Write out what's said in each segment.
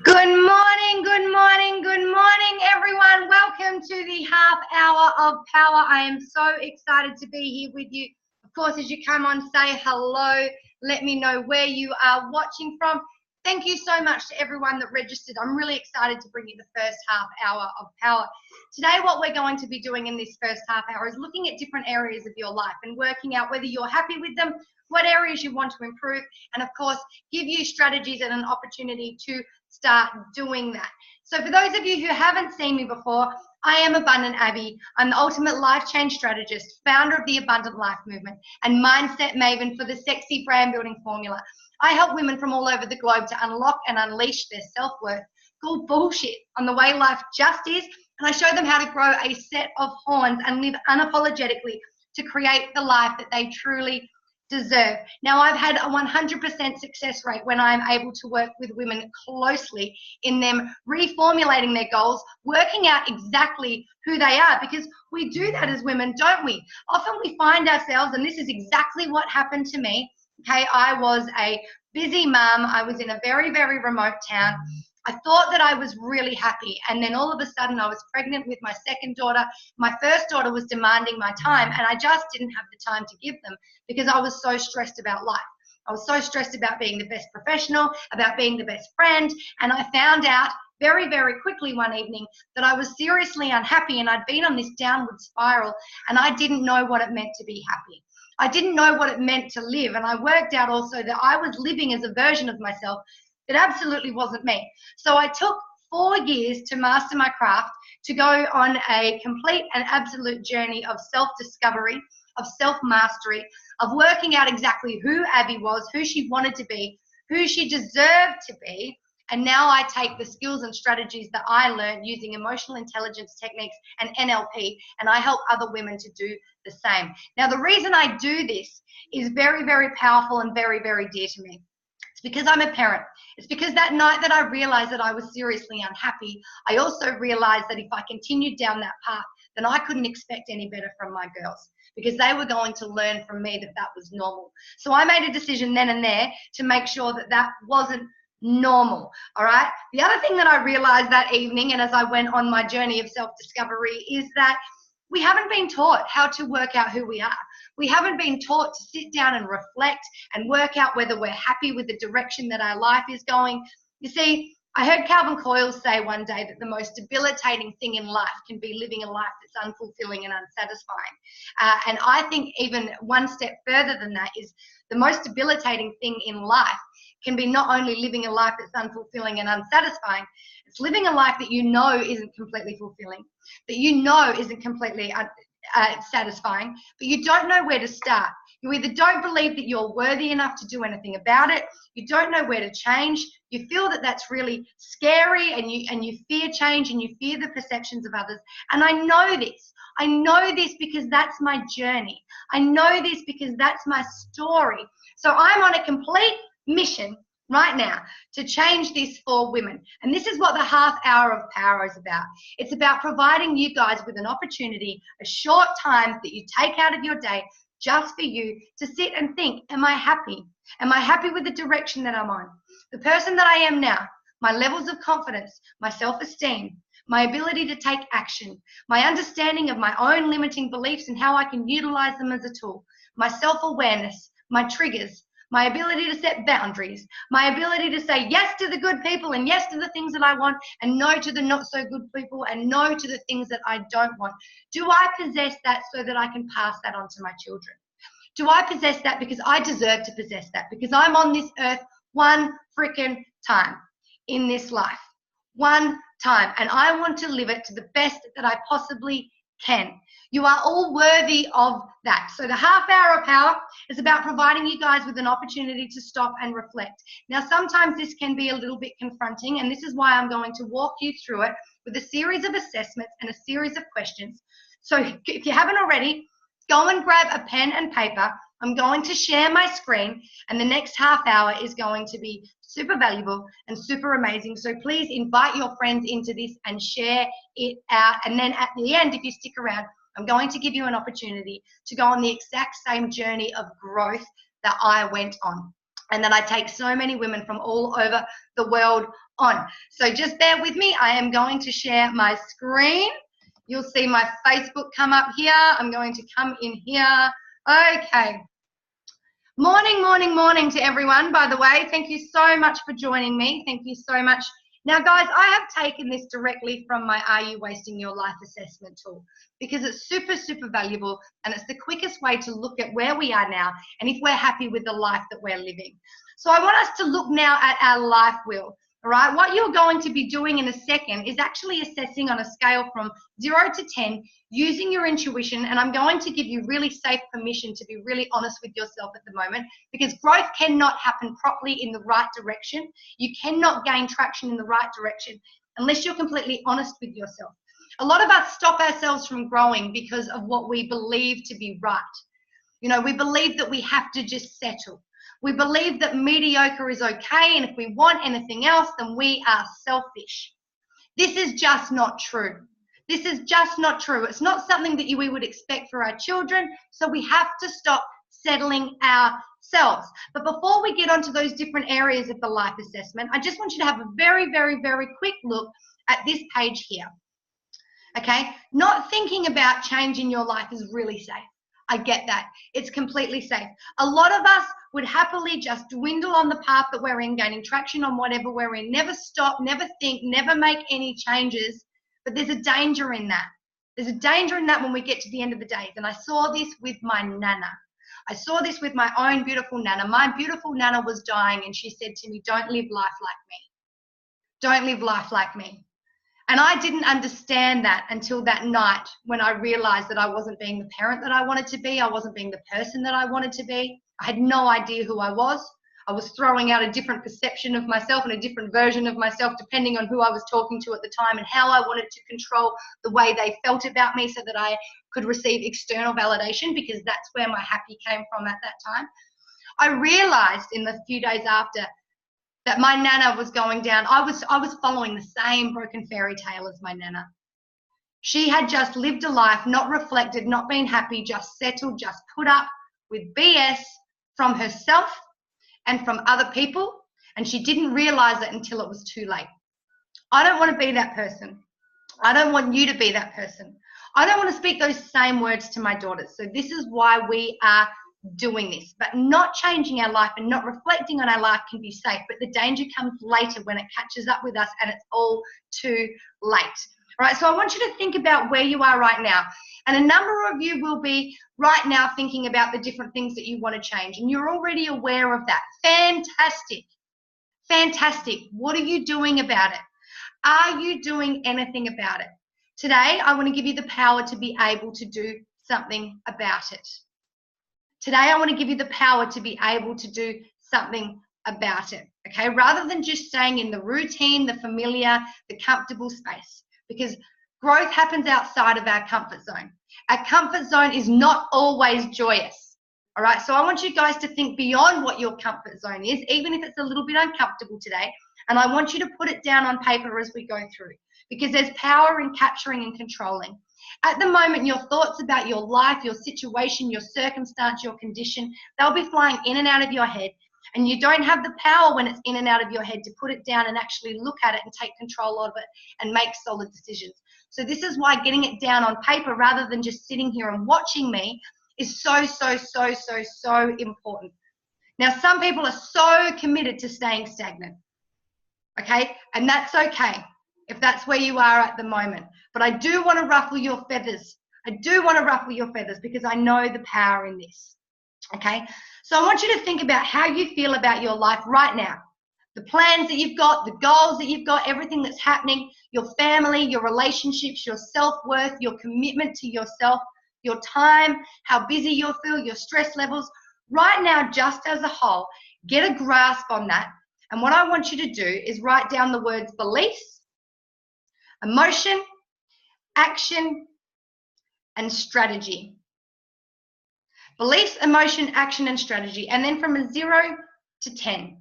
Good morning, good morning, good morning, everyone. Welcome to the half hour of power. I am so excited to be here with you. Of course, as you come on, say hello. Let me know where you are watching from. Thank you so much to everyone that registered. I'm really excited to bring you the first half hour of power. Today, what we're going to be doing in this first half hour is looking at different areas of your life and working out whether you're happy with them, what areas you want to improve, and of course, give you strategies and an opportunity to start doing that. So for those of you who haven't seen me before, I am Abundant Abby. I'm the ultimate life change strategist, founder of the Abundant Life Movement, and mindset maven for the sexy brand building formula. I help women from all over the globe to unlock and unleash their self-worth, call bullshit on the way life just is, and I show them how to grow a set of horns and live unapologetically to create the life that they truly deserve. Now, I've had a 100% success rate when I'm able to work with women closely in them reformulating their goals, working out exactly who they are, because we do that as women, don't we? Often we find ourselves, and this is exactly what happened to me. Okay, I was a busy mum. I was in a very, very remote town. I thought that I was really happy, and then all of a sudden I was pregnant with my second daughter. My first daughter was demanding my time, and I just didn't have the time to give them because I was so stressed about life. I was so stressed about being the best professional, about being the best friend, and I found out very, very quickly one evening that I was seriously unhappy, and I'd been on this downward spiral, and I didn't know what it meant to be happy. I didn't know what it meant to live, and I worked out also that I was living as a version of myself that absolutely wasn't me. So I took 4 years to master my craft, to go on a complete and absolute journey of self-discovery, of self-mastery, of working out exactly who Abby was, who she wanted to be, who she deserved to be. And now I take the skills and strategies that I learned using emotional intelligence techniques and NLP, and I help other women to do the same. Now, the reason I do this is very, very powerful and very, very dear to me. It's because I'm a parent. It's because that night that I realized that I was seriously unhappy, I also realized that if I continued down that path, then I couldn't expect any better from my girls, because they were going to learn from me that that was normal. So I made a decision then and there to make sure that that wasn't normal. All right. The other thing that I realized that evening, and as I went on my journey of self-discovery, is that we haven't been taught how to work out who we are. We haven't been taught to sit down and reflect and work out whether we're happy with the direction that our life is going. You see, I heard Calvin Coyle say one day that the most debilitating thing in life can be living a life that's unfulfilling and unsatisfying. And I think even one step further than that is the most debilitating thing in life can be not only living a life that's unfulfilling and unsatisfying, it's living a life that you know isn't completely fulfilling, that you know isn't completely satisfying, but you don't know where to start. You either don't believe that you're worthy enough to do anything about it, you don't know where to change, you feel that that's really scary, and you fear change, and you fear the perceptions of others. And I know this. I know this because that's my journey. I know this because that's my story. So I'm on a complete mission right now to change this for women. And this is what the half hour of power is about. It's about providing you guys with an opportunity, a short time that you take out of your day just for you to sit and think, am I happy? Am I happy with the direction that I'm on? The person that I am now, my levels of confidence, my self-esteem, my ability to take action, my understanding of my own limiting beliefs and how I can utilize them as a tool, my self-awareness, my triggers, my ability to set boundaries, my ability to say yes to the good people and yes to the things that I want and no to the not so good people and no to the things that I don't want. Do I possess that so that I can pass that on to my children? Do I possess that because I deserve to possess that? Because I'm on this earth one freaking time in this life. One time. And I want to live it to the best that I possibly can. You are all worthy of that. So the half hour of power is about providing you guys with an opportunity to stop and reflect. Now, sometimes this can be a little bit confronting, and this is why I'm going to walk you through it with a series of assessments and a series of questions. So if you haven't already, go and grab a pen and paper. I'm going to share my screen, and the next half hour is going to be super valuable and super amazing. So please invite your friends into this and share it out. And then at the end, if you stick around, I'm going to give you an opportunity to go on the exact same journey of growth that I went on and that I take so many women from all over the world on. So just bear with me. I am going to share my screen. You'll see my Facebook come up here. I'm going to come in here. Okay. Morning, morning, morning to everyone, by the way. Thank you so much for joining me. Thank you so much. Now, guys, I have taken this directly from my Are You Wasting Your Life assessment tool because it's super, super valuable, and it's the quickest way to look at where we are now and if we're happy with the life that we're living. So I want us to look now at our life wheel. All right, what you're going to be doing in a second is actually assessing on a scale from 0 to 10 using your intuition, and I'm going to give you really safe permission to be really honest with yourself at the moment, because growth cannot happen properly in the right direction. You cannot gain traction in the right direction unless you're completely honest with yourself. A lot of us stop ourselves from growing because of what we believe to be right. You know, we believe that we have to just settle. We believe that mediocre is okay, and if we want anything else, then we are selfish. This is just not true. This is just not true. It's not something that we would expect for our children, so we have to stop settling ourselves. But before we get onto those different areas of the life assessment, I just want you to have a very, very, very quick look at this page here. Okay? Not thinking about changing your life is really safe. I get that. It's completely safe. A lot of us would happily just dwindle on the path that we're in, gaining traction on whatever we're in, never stop, never think, never make any changes. But there's a danger in that. There's a danger in that when we get to the end of the days. And I saw this with my Nana. I saw this with my own beautiful Nana. My beautiful Nana was dying, and she said to me, "Don't live life like me. Don't live life like me." And I didn't understand that until that night when I realized that I wasn't being the parent that I wanted to be. I wasn't being the person that I wanted to be. I had no idea who I was. I was throwing out a different perception of myself and a different version of myself depending on who I was talking to at the time and how I wanted to control the way they felt about me so that I could receive external validation, because that's where my happy came from at that time. I realized in the few days after that my Nana was going down. I was following the same broken fairy tale as my Nana. She had just lived a life, not reflected, not been happy, just settled, just put up with BS from herself and from other people, and she didn't realize it until it was too late. I don't want to be that person. I don't want you to be that person. I don't want to speak those same words to my daughters. So this is why we are doing this. But not changing our life and not reflecting on our life can be safe, but the danger comes later when it catches up with us and it's all too late. All right, so I want you to think about where you are right now. And a number of you will be right now thinking about the different things that you want to change, and you're already aware of that. Fantastic. Fantastic. What are you doing about it? Are you doing anything about it? Today, I want to give you the power to be able to do something about it. Today, I want to give you the power to be able to do something about it, okay? Rather than just staying in the routine, the familiar, the comfortable space, because growth happens outside of our comfort zone. Our comfort zone is not always joyous, all right? So I want you guys to think beyond what your comfort zone is, even if it's a little bit uncomfortable today, and I want you to put it down on paper as we go through, because there's power in capturing and controlling. At the moment, your thoughts about your life, your situation, your circumstance, your condition, they'll be flying in and out of your head, and you don't have the power when it's in and out of your head to put it down and actually look at it and take control of it and make solid decisions. So this is why getting it down on paper rather than just sitting here and watching me is so important. Now, some people are so committed to staying stagnant, okay? And that's okay if that's where you are at the moment. But I do want to ruffle your feathers. I do want to ruffle your feathers because I know the power in this, okay? So I want you to think about how you feel about your life right now. The plans that you've got, the goals that you've got, everything that's happening, your family, your relationships, your self-worth, your commitment to yourself, your time, how busy you feel, your stress levels. Right now, just as a whole, get a grasp on that. And what I want you to do is write down the words beliefs, emotion, action, and strategy. Beliefs, emotion, action, and strategy. And then from a 0 to 10,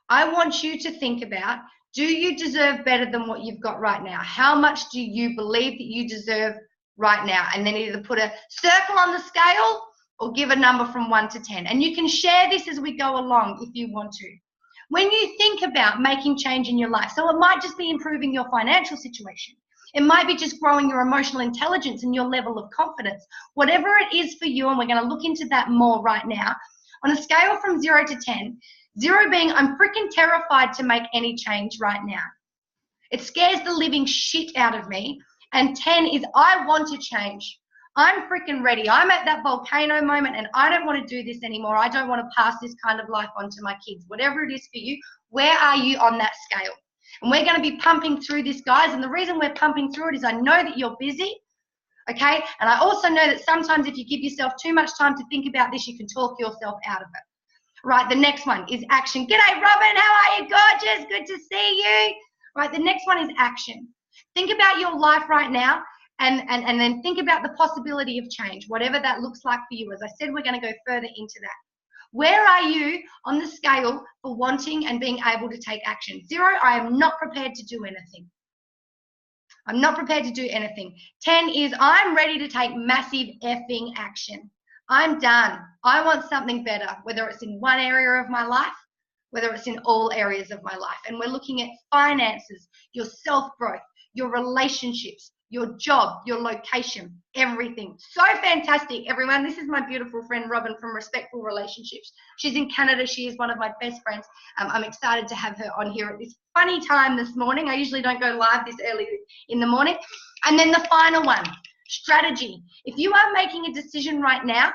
I want you to think about, do you deserve better than what you've got right now? How much do you believe that you deserve right now? And then either put a circle on the scale or give a number from 1 to 10. And you can share this as we go along if you want to. When you think about making change in your life, so it might just be improving your financial situation. It might be just growing your emotional intelligence and your level of confidence. Whatever it is for you, and we're going to look into that more right now, on a scale from 0 to 10, 0 being I'm freaking terrified to make any change right now. It scares the living shit out of me. And 10 is I want to change. I'm freaking ready. I'm at that volcano moment and I don't want to do this anymore. I don't want to pass this kind of life on to my kids. Whatever it is for you, where are you on that scale? And we're going to be pumping through this, guys. And the reason we're pumping through it is I know that you're busy, okay? And I also know that sometimes if you give yourself too much time to think about this, you can talk yourself out of it. Right, the next one is action. G'day, Robin. How are you, gorgeous? Good to see you. Right, the next one is action. Think about your life right now and then think about the possibility of change, whatever that looks like for you. As I said, we're going to go further into that. Where are you on the scale for wanting and being able to take action? 0, I am not prepared to do anything. I'm not prepared to do anything. 10 is I'm ready to take massive effing action. I'm done. I want something better, whether it's in one area of my life, whether it's in all areas of my life. And we're looking at finances, your self-growth, your relationships, your job, your location, everything. So fantastic, everyone. This is my beautiful friend, Robin from Respectful Relationships. She's in Canada. She is one of my best friends. I'm excited to have her on here at this funny time this morning. I usually don't go live this early in the morning. And then the final one, strategy. If you are making a decision right now,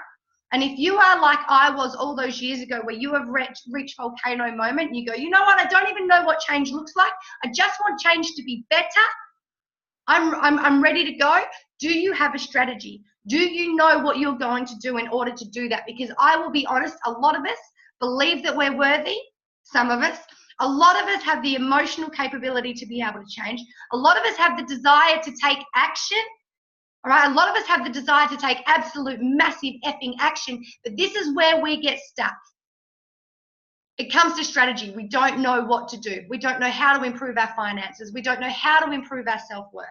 and if you are like I was all those years ago where you have reached volcano moment, you go, you know what, I don't even know what change looks like. I just want change to be better. I'm ready to go. Do you have a strategy? Do you know what you're going to do in order to do that? Because I will be honest, a lot of us believe that we're worthy, some of us. A lot of us have the emotional capability to be able to change. A lot of us have the desire to take action. All right, a lot of us have the desire to take absolute massive effing action, but this is where we get stuck. It comes to strategy. We don't know what to do. We don't know how to improve our finances. We don't know how to improve our self-worth.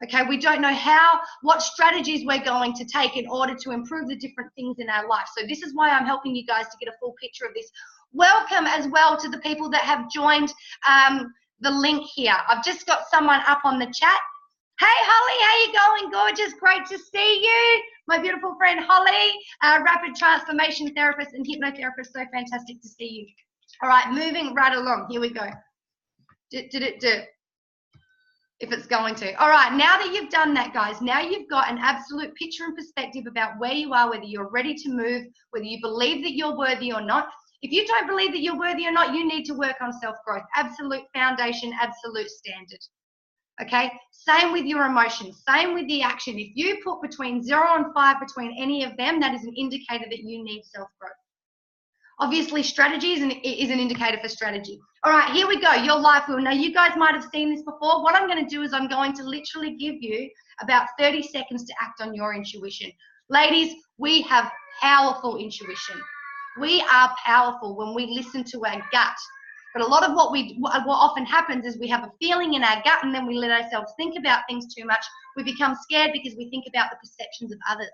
Okay, we don't know what strategies we're going to take in order to improve the different things in our life. So this is why I'm helping you guys to get a full picture of this. Welcome as well to the people that have joined the link here. I've just got someone up on the chat. Hey, Holly, how you going? Gorgeous, great to see you. My beautiful friend, Holly, rapid transformation therapist and hypnotherapist. So fantastic to see you. All right, moving right along. Here we go. If it's going to. All right, now that you've done that, guys, now you've got an absolute picture and perspective about where you are, whether you're ready to move, whether you believe that you're worthy or not. If you don't believe that you're worthy or not, you need to work on self-growth. Absolute foundation, absolute standard. Okay, same with your emotions, same with the action. If you put between 0 and 5 between any of them, that is an indicator that you need self-growth. Obviously, strategy is an indicator for strategy. All right, here we go, your life wheel. Now, you guys might have seen this before. What I'm going to do is I'm going to literally give you about 30 seconds to act on your intuition. Ladies, we have powerful intuition. We are powerful when we listen to our gut. But a lot of what often happens is we have a feeling in our gut and then we let ourselves think about things too much. We become scared because we think about the perceptions of others.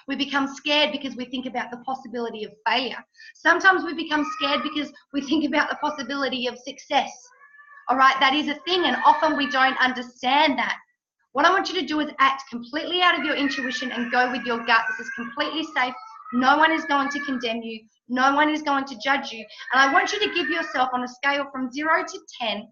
We become scared because we think about the possibility of failure. Sometimes we become scared because we think about the possibility of success. All right, that is a thing, and often we don't understand that. What I want you to do is act completely out of your intuition and go with your gut. This is completely safe. No one is going to condemn you. No one is going to judge you. And I want you to give yourself on a scale from 0 to 10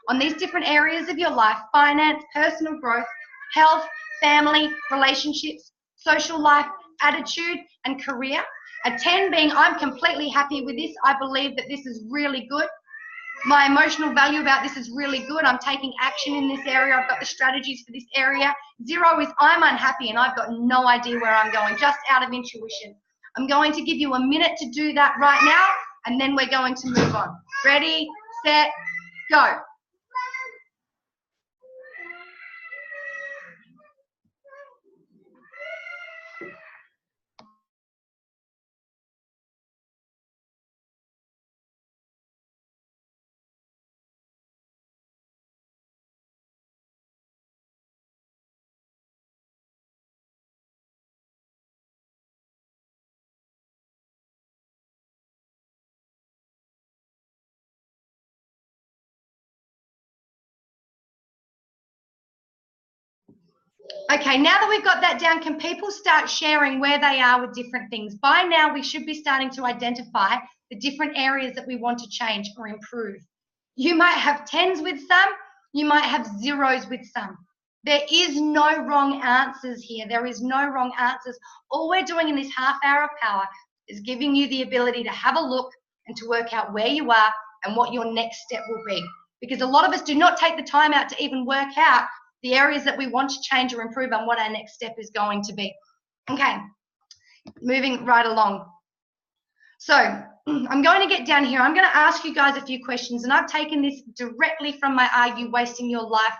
on these different areas of your life: finance, personal growth, health, family, relationships, social life, attitude, and career. A 10 being I'm completely happy with this. I believe that this is really good. My emotional value about this is really good. I'm taking action in this area. I've got the strategies for this area. 0 is I'm unhappy and I've got no idea where I'm going, just out of intuition. I'm going to give you a minute to do that right now, and then we're going to move on. Ready, set, go. Okay, now that we've got that down, can people start sharing where they are with different things? By now, we should be starting to identify the different areas that we want to change or improve. You might have 10s with some, you might have 0s with some. There is no wrong answers here. There is no wrong answers. All we're doing in this half hour of power is giving you the ability to have a look and to work out where you are and what your next step will be. Because a lot of us do not take the time out to even work out the areas that we want to change or improve and what our next step is going to be. Okay, moving right along. So I'm going to get down here. I'm going to ask you guys a few questions, and I've taken this directly from my Are You Wasting Your Life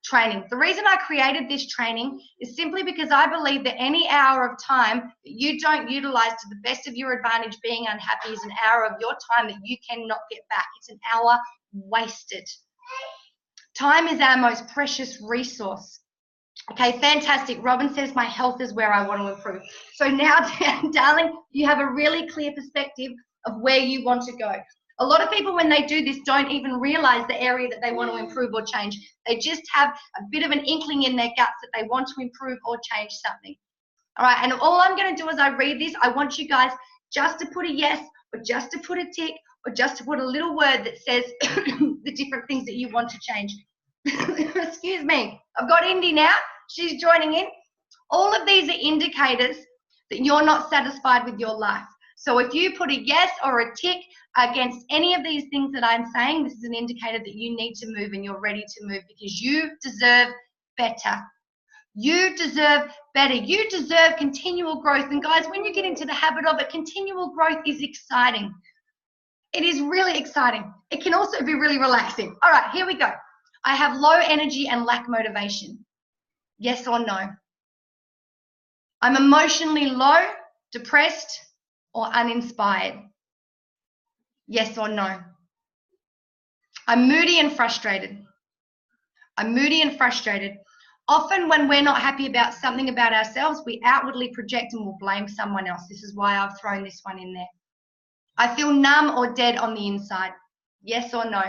training. The reason I created this training is simply because I believe that any hour of time that you don't utilize to the best of your advantage being unhappy is an hour of your time that you cannot get back. It's an hour wasted. Time is our most precious resource. Okay, fantastic. Robin says my health is where I want to improve. So now, darling, you have a really clear perspective of where you want to go. A lot of people, when they do this, don't even realize the area that they want to improve or change. They just have a bit of an inkling in their guts that they want to improve or change something. All right, and all I'm going to do as I read this, I want you guys just to put a yes or just to put a tick or just to put a little word that says the different things that you want to change. Excuse me. I've got Indy now. She's joining in. All of these are indicators that you're not satisfied with your life. So if you put a yes or a tick against any of these things that I'm saying, this is an indicator that you need to move and you're ready to move because you deserve better. You deserve better. You deserve continual growth. And guys, when you get into the habit of it, continual growth is exciting. It is really exciting. It can also be really relaxing. All right, here we go. I have low energy and lack motivation. Yes or no? I'm emotionally low, depressed, or uninspired. Yes or no? I'm moody and frustrated. I'm moody and frustrated. Often when we're not happy about something about ourselves, we outwardly project and will blame someone else. This is why I've thrown this one in there. I feel numb or dead on the inside. Yes or no?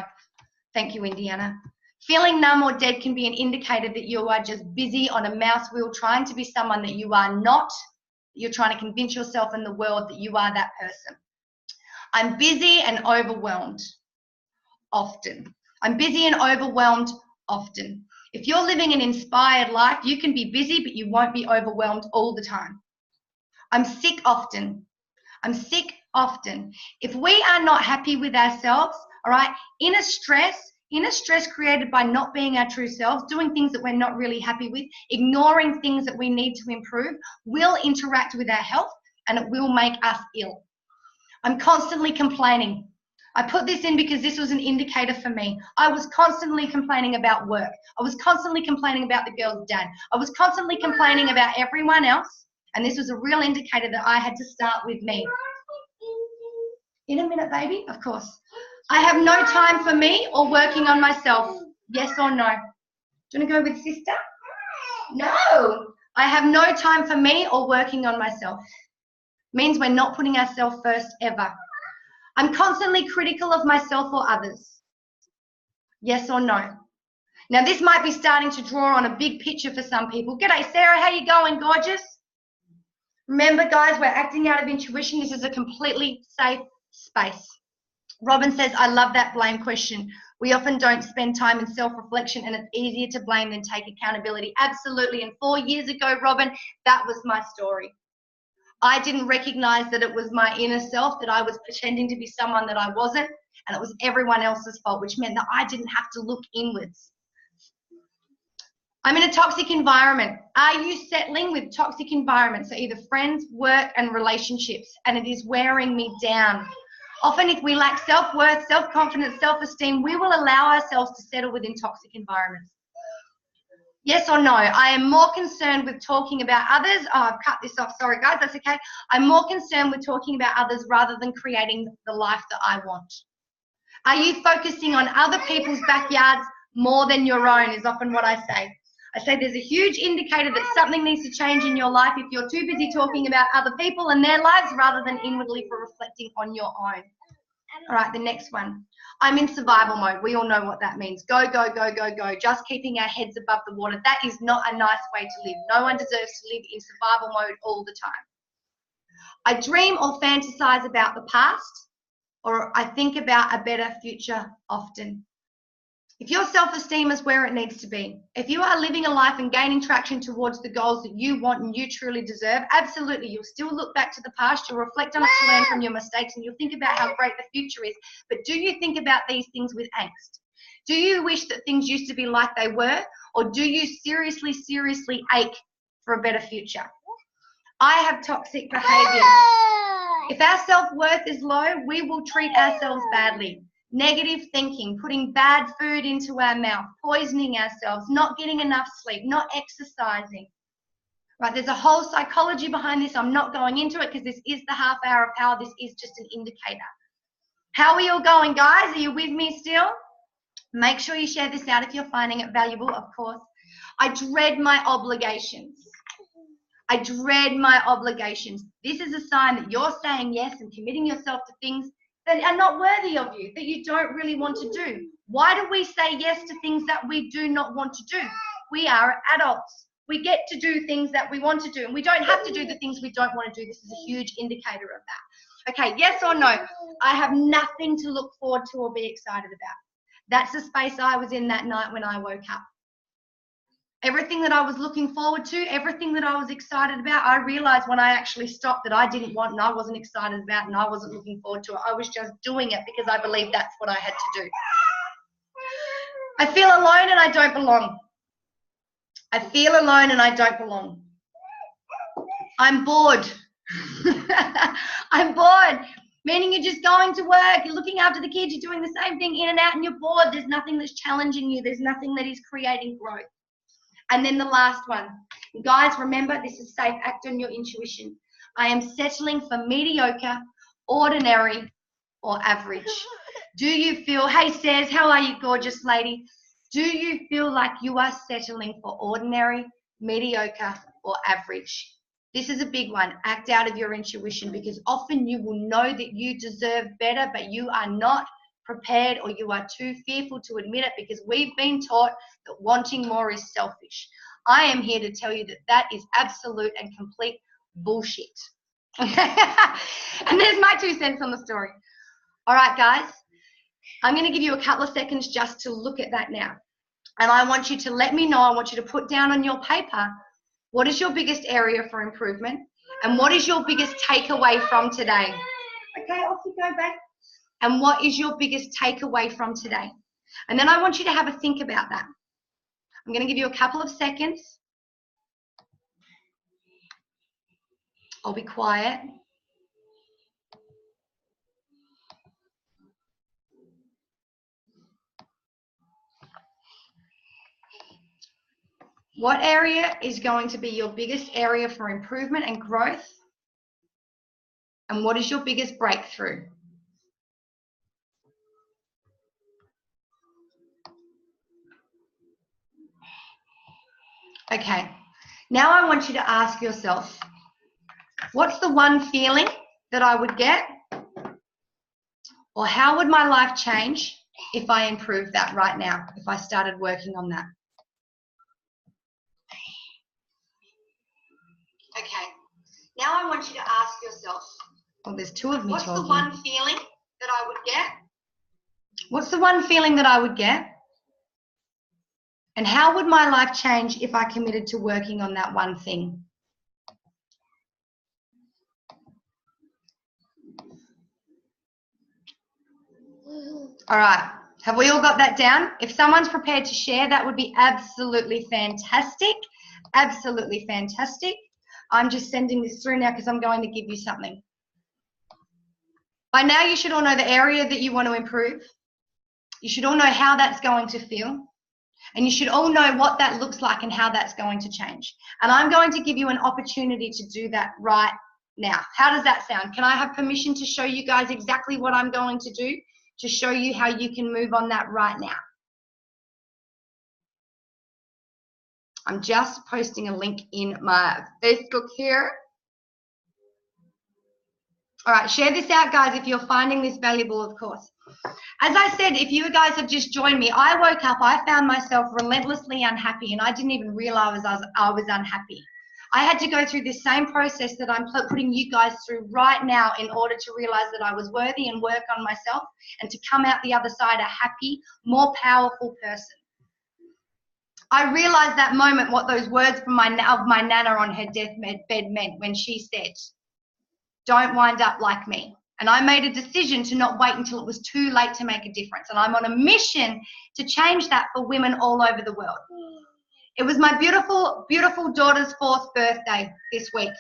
Thank you, Indiana. Feeling numb or dead can be an indicator that you are just busy on a mouse wheel trying to be someone that you are not. You're trying to convince yourself and the world that you are that person. I'm busy and overwhelmed often. I'm busy and overwhelmed often. If you're living an inspired life, you can be busy, but you won't be overwhelmed all the time. I'm sick often. I'm sick often. If we are not happy with ourselves, all right, inner stress Inner stress created by not being our true selves, doing things that we're not really happy with, ignoring things that we need to improve, will interact with our health and it will make us ill. I'm constantly complaining. I put this in because this was an indicator for me. I was constantly complaining about work. I was constantly complaining about the girl's dad. I was constantly complaining about everyone else. And this was a real indicator that I had to start with me. In a minute, baby, of course. I have no time for me or working on myself. Yes or no? Do you want to go with sister? No. I have no time for me or working on myself. Means we're not putting ourselves first ever. I'm constantly critical of myself or others. Yes or no? Now this might be starting to draw on a big picture for some people. G'day Sarah, how you going, gorgeous? Remember guys, we're acting out of intuition. This is a completely safe space. Robin says, I love that blame question. We often don't spend time in self-reflection and it's easier to blame than take accountability. Absolutely, and 4 years ago, Robin, that was my story. I didn't recognize that it was my inner self, that I was pretending to be someone that I wasn't, and it was everyone else's fault, which meant that I didn't have to look inwards. I'm in a toxic environment. Are you settling with toxic environments? So either friends, work, and relationships, and it is wearing me down. Often if we lack self-worth, self-confidence, self-esteem, we will allow ourselves to settle within toxic environments. Yes or no? I am more concerned with talking about others. Oh, I've cut this off. Sorry, guys. That's okay. I'm more concerned with talking about others rather than creating the life that I want. Are you focusing on other people's backyards more than your own is often what I say. I say there's a huge indicator that something needs to change in your life if you're too busy talking about other people and their lives rather than inwardly for reflecting on your own. All right, the next one. I'm in survival mode. We all know what that means. Go, go, go, go, go. Just keeping our heads above the water. That is not a nice way to live. No one deserves to live in survival mode all the time. I dream or fantasize about the past, or I think about a better future often. If your self-esteem is where it needs to be, if you are living a life and gaining traction towards the goals that you want and you truly deserve, absolutely, you'll still look back to the past, you'll reflect on it to learn from your mistakes, and you'll think about how great the future is. But do you think about these things with angst? Do you wish that things used to be like they were, or do you seriously ache for a better future? I have toxic behaviors. If our self-worth is low, we will treat ourselves badly. Negative thinking, putting bad food into our mouth, poisoning ourselves, not getting enough sleep, not exercising. Right, there's a whole psychology behind this. I'm not going into it because this is the half hour of power. This is just an indicator. How are you all going, guys? Are you with me still? Make sure you share this out if you're finding it valuable, of course. I dread my obligations. I dread my obligations. This is a sign that you're saying yes and committing yourself to things that are not worthy of you, that you don't really want to do. Why do we say yes to things that we do not want to do? We are adults. We get to do things that we want to do, and we don't have to do the things we don't want to do. This is a huge indicator of that. Okay, yes or no? I have nothing to look forward to or be excited about. That's the space I was in that night when I woke up. Everything that I was looking forward to, everything that I was excited about, I realized when I actually stopped that I didn't want and I wasn't excited about and I wasn't looking forward to it. I was just doing it because I believed that's what I had to do. I feel alone and I don't belong. I feel alone and I don't belong. I'm bored. I'm bored. Meaning you're just going to work, you're looking after the kids, you're doing the same thing in and out and you're bored. There's nothing that's challenging you. There's nothing that is creating growth. And then the last one. Guys, remember, this is safe. Act on your intuition. I am settling for mediocre, ordinary, or average. Do you feel, hey, Stairs, how are you, gorgeous lady? Do you feel like you are settling for ordinary, mediocre, or average? This is a big one. Act out of your intuition, because often you will know that you deserve better, but you are not prepared or you are too fearful to admit it because we've been taught that wanting more is selfish. I am here to tell you that that is absolute and complete bullshit. And there's my 2 cents on the story. All right, guys, I'm going to give you a couple of seconds just to look at that now. And I want you to let me know, I want you to put down on your paper, what is your biggest area for improvement and what is your biggest takeaway from today? Okay, off you go, babe. And what is your biggest takeaway from today? And then I want you to have a think about that. I'm going to give you a couple of seconds. I'll be quiet. What area is going to be your biggest area for improvement and growth? And what is your biggest breakthrough? Okay, now I want you to ask yourself, what's the one feeling that I would get? Or how would my life change if I improved that right now, if I started working on that? Okay, now I want you to ask yourself, well, there's two of me talking. What's the one feeling that I would get? What's the one feeling that I would get? And how would my life change if I committed to working on that one thing? All right, have we all got that down? If someone's prepared to share, that would be absolutely fantastic. Absolutely fantastic. I'm just sending this through now because I'm going to give you something. By now, you should all know the area that you want to improve. You should all know how that's going to feel. And you should all know what that looks like and how that's going to change. And I'm going to give you an opportunity to do that right now. How does that sound? Can I have permission to show you guys exactly what I'm going to do to show you how you can move on that right now? I'm just posting a link in my Facebook here. All right, share this out, guys, if you're finding this valuable, of course. As I said, if you guys have just joined me, I woke up, I found myself relentlessly unhappy, and I didn't even realize I was unhappy. I had to go through this same process that I'm putting you guys through right now in order to realize that I was worthy and work on myself and to come out the other side a happy, more powerful person. I realized that moment what those words from my nana on her deathbed meant when she said, "Don't wind up like me." And I made a decision to not wait until it was too late to make a difference. And I'm on a mission to change that for women all over the world. It was my beautiful, beautiful daughter's 4th birthday this week.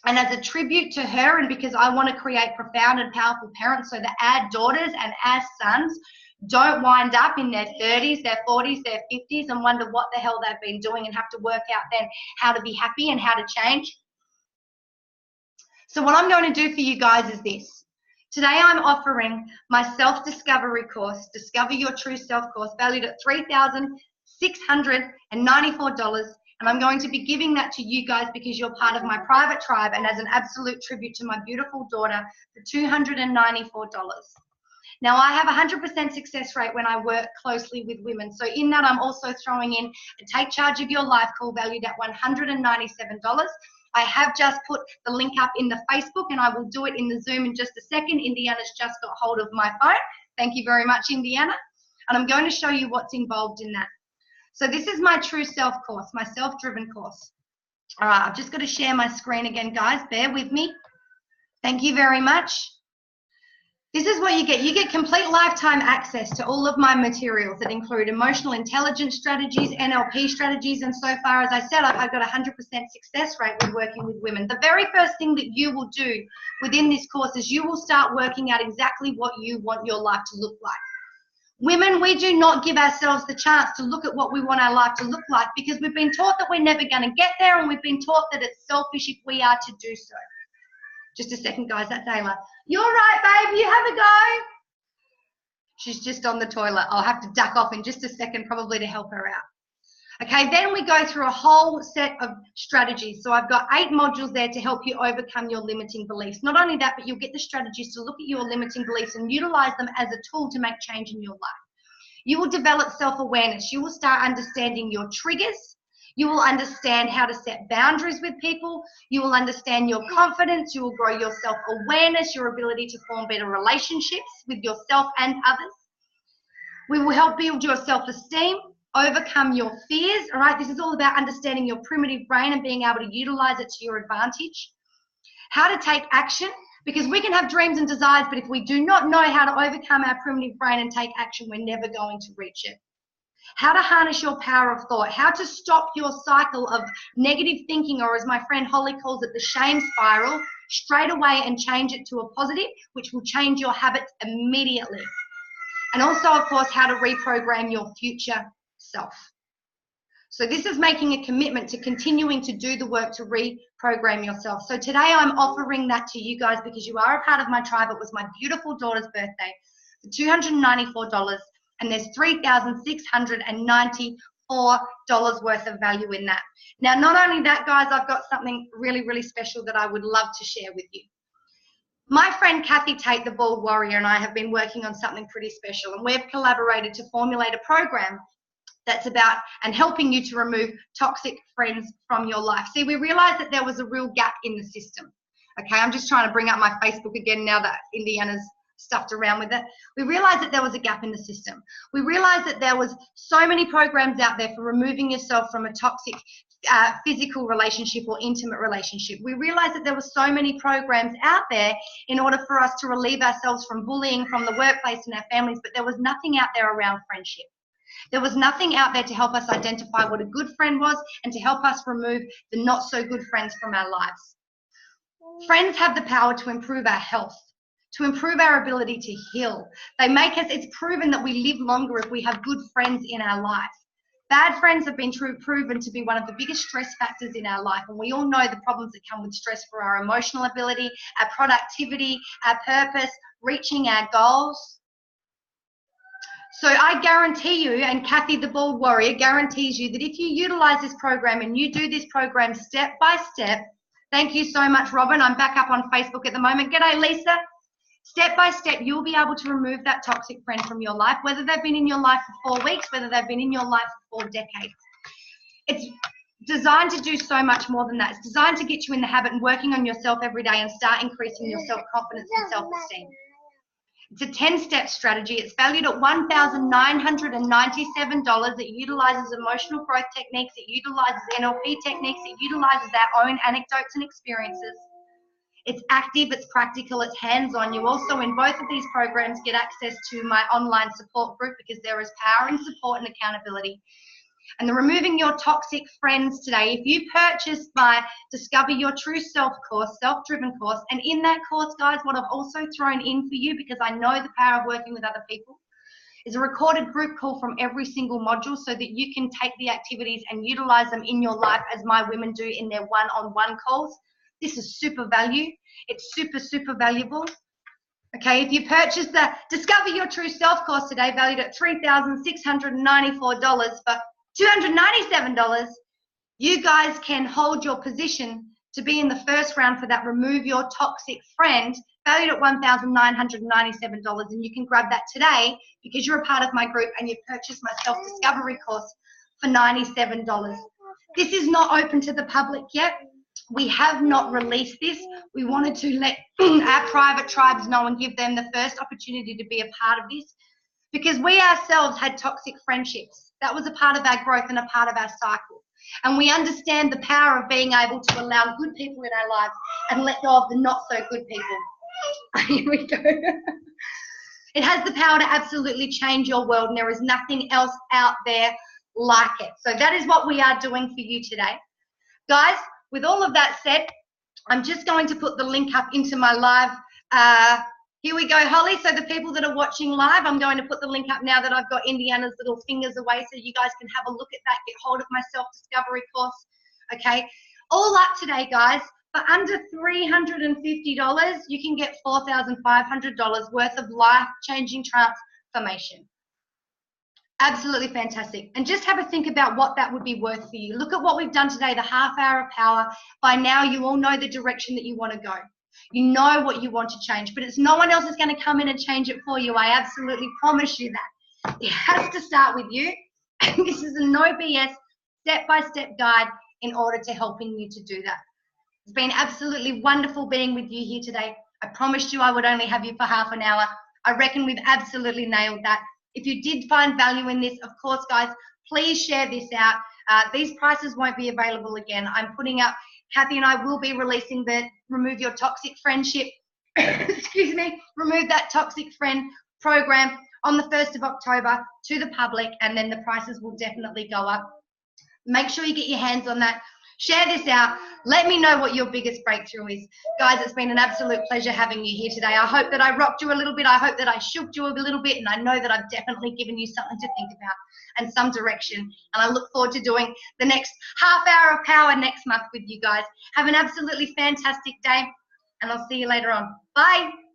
And as a tribute to her, and because I want to create profound and powerful parents so that our daughters and our sons don't wind up in their 30s, their 40s, their 50s and wonder what the hell they've been doing and have to work out then how to be happy and how to change. So what I'm going to do for you guys is this. Today I'm offering my self-discovery course, Discover Your True Self course, valued at $3,694. And I'm going to be giving that to you guys because you're part of my private tribe and as an absolute tribute to my beautiful daughter for $294. Now, I have a 100% success rate when I work closely with women. So in that, I'm also throwing in a Take Charge of Your Life call valued at $197. I have just put the link up in the Facebook and I will do it in the Zoom in just a second. Indiana's just got hold of my phone. Thank you very much, Indiana. And I'm going to show you what's involved in that. So this is my True Self course, my self-driven course. All right, I've just got to share my screen again, guys. Bear with me. Thank you very much. This is what you get. You get complete lifetime access to all of my materials that include emotional intelligence strategies, NLP strategies, and so far, as I said, I've got a 100% success rate with working with women. The very first thing that you will do within this course is you will start working out exactly what you want your life to look like. Women, we do not give ourselves the chance to look at what we want our life to look like because we've been taught that we're never going to get there and we've been taught that it's selfish if we are to do so. Just a second, guys, that's Ayla. You're right, babe, you have a go. She's just on the toilet. I'll have to duck off in just a second probably to help her out. Okay, then we go through a whole set of strategies. So I've got 8 modules there to help you overcome your limiting beliefs. Not only that, but you'll get the strategies to look at your limiting beliefs and utilize them as a tool to make change in your life. You will develop self-awareness. You will start understanding your triggers. You will understand how to set boundaries with people. You will understand your confidence. You will grow your self-awareness, your ability to form better relationships with yourself and others. We will help build your self-esteem, overcome your fears, all right? This is all about understanding your primitive brain and being able to utilize it to your advantage. How to take action, Because we can have dreams and desires, but if we do not know how to overcome our primitive brain and take action, we're never going to reach it. How to harness your power of thought, how to stop your cycle of negative thinking, or as my friend Holly calls it, the shame spiral, straight away and change it to a positive, which will change your habits immediately. And also, of course, how to reprogram your future self. So this is making a commitment to continuing to do the work to reprogram yourself. So today I'm offering that to you guys because you are a part of my tribe. It was my beautiful daughter's birthday for $294, and there's $3,694 worth of value in that. Now, not only that, guys, I've got something really, really special that I would love to share with you. My friend Kathy Tate, the Bald Warrior, and I have been working on something pretty special, and we've collaborated to formulate a program that's about and helping you to remove toxic friends from your life. See, we realized that there was a real gap in the system. Okay, I'm just trying to bring up my Facebook again now that Indiana's stuffed around with it. We realized that there was a gap in the system. We realized that there was so many programs out there for removing yourself from a toxic physical relationship or intimate relationship. We realized that there were so many programs out there in order for us to relieve ourselves from bullying from the workplace and our families, but there was nothing out there around friendship. There was nothing out there to help us identify what a good friend was and to help us remove the not so good friends from our lives. Friends have the power to improve our health, to improve our ability to heal. They make us, it's proven that we live longer if we have good friends in our life. Bad friends have been proven to be one of the biggest stress factors in our life, and we all know the problems that come with stress for our emotional ability, our productivity, our purpose, reaching our goals. So I guarantee you, and Kathy the Bald Warrior guarantees you, that if you utilize this program and you do this program step by step, thank you so much, Robin. I'm back up on Facebook at the moment. G'day, Lisa. Step by step, you'll be able to remove that toxic friend from your life, whether they've been in your life for 4 weeks, whether they've been in your life for 4 decades. It's designed to do so much more than that. It's designed to get you in the habit and working on yourself every day and start increasing your self-confidence and self-esteem. It's a 10-step strategy. It's valued at $1,997. It utilizes emotional growth techniques. It utilizes NLP techniques. It utilizes our own anecdotes and experiences. It's active, it's practical, it's hands-on. You also, in both of these programs, get access to my online support group because there is power in support and accountability. And the Removing Your Toxic Friends today, if you purchase my Discover Your True Self course, self-driven course, and in that course, guys, what I've also thrown in for you, because I know the power of working with other people, is a recorded group call from every single module so that you can take the activities and utilize them in your life as my women do in their one-on-one calls. This is super value. It's super, super valuable. Okay, if you purchase the Discover Your True Self course today, valued at $3,694, but $297, you guys can hold your position to be in the first round for that Remove Your Toxic Friend, valued at $1,997, and you can grab that today because you're a part of my group and you've purchased my self-discovery course for $97. This is not open to the public yet. We have not released this. We wanted to let our private tribes know and give them the first opportunity to be a part of this, because we ourselves had toxic friendships. That was a part of our growth and a part of our cycle. And we understand the power of being able to allow good people in our lives and let go of the not so good people. Here we go. It has the power to absolutely change your world, and there is nothing else out there like it. So that is what we are doing for you today. Guys, with all of that said, I'm just going to put the link up into my live. Here we go, Holly. So the people that are watching live, I'm going to put the link up now that I've got Indiana's little fingers away so you guys can have a look at that, get hold of my self-discovery course. Okay, all up today, guys. For under $350, you can get $4,500 worth of life-changing transformation. Absolutely fantastic. And just have a think about what that would be worth for you. Look at what we've done today, the half hour of power. By now, you all know the direction that you want to go. You know what you want to change, but it's no one else is going to come in and change it for you. I absolutely promise you that. It has to start with you. And this is a no BS, step-by-step guide in order to helping you to do that. It's been absolutely wonderful being with you here today. I promised you I would only have you for half an hour. I reckon we've absolutely nailed that. If you did find value in this, of course, guys, please share this out. These prices won't be available again. I'm putting up, Kathy and I will be releasing the Remove Your Toxic Friendship excuse me, remove that toxic friend program on the 1st of October to the public, and then the prices will definitely go up. Make sure you get your hands on that. Share this out. Let me know what your biggest breakthrough is. Guys, it's been an absolute pleasure having you here today. I hope that I rocked you a little bit. I hope that I shook you a little bit, and I know that I've definitely given you something to think about and some direction. And I look forward to doing the next half hour of power next month with you guys. Have an absolutely fantastic day, and I'll see you later on. Bye.